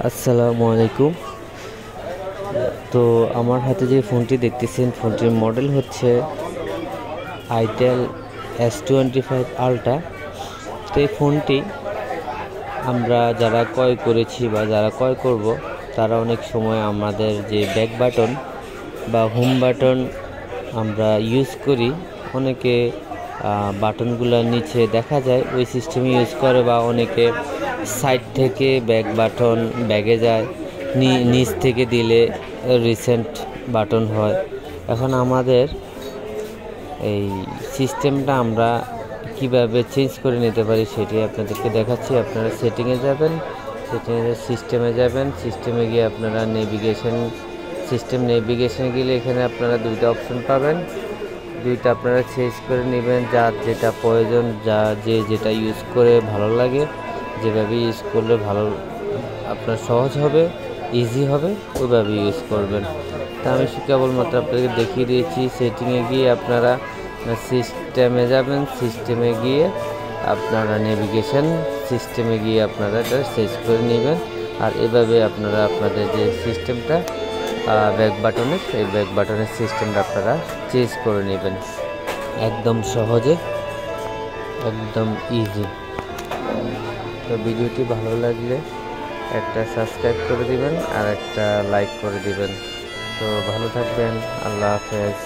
আসসালামু আলাইকুম। তো আমার হাতে যে ফোনটি দেখতেছেন, ফোনটির মডেল হচ্ছে আইটেল S25 আলট্রা। তো এই ফোনটি আমরা যারা ক্রয় করেছি বা যারা ক্রয় করব, তারা অনেক সময় আমাদের যে ব্যাক বাটন বা হোম বাটন আমরা ইউজ করি, অনেকে বাটনগুলোর নিচে দেখা যায় ওই সিস্টেমে ইউজ করে, বা অনেকে সাইড থেকে ব্যাক বাটন ব্যাগে যায়, নিচ থেকে দিলে রিসেন্ট বাটন হয়। এখন আমাদের এই সিস্টেমটা আমরা কিভাবে চেঞ্জ করে নিতে পারি সেটি আপনাদেরকে দেখাচ্ছি। আপনারা সেটিংয়ে যাবেন, সিস্টেমে যাবেন, সিস্টেমে গিয়ে আপনারা নেভিগেশনে গেলে এখানে আপনারা দুইটা অপশন পাবেন। দুইটা আপনারা চেঞ্জ করে নেবেন, যার যেটা প্রয়োজন, যেটা ইউজ করে ভালো লাগে, যেভাবে ইউজ করলে ভালো আপনার সহজ হবে, ইজি হবে, ওইভাবে ইউজ করবেন। তা আমি কেবলমাত্র আপনাদেরকে দেখিয়ে দিয়েছি। সেটিংয়ে গিয়ে আপনারা সিস্টেমে যাবেন, সিস্টেমে গিয়ে আপনারা নেভিগেশন সিস্টেমে গিয়ে আপনারা এটা চেঞ্জ করে নেবেন। আর এভাবে আপনারা আপনাদের যে সিস্টেমটা ব্যাক বাটনের, এই ব্যাক বাটনের সিস্টেমটা আপনারা চেঞ্জ করে নেবেন একদম সহজে, একদম ইজি। তো ভিডিওটি ভালো লাগলে একটা সাবস্ক্রাইব করে দিবেন আর একটা লাইক করে দিবেন। তো ভালো থাকবেন, আল্লাহ হাফেজ।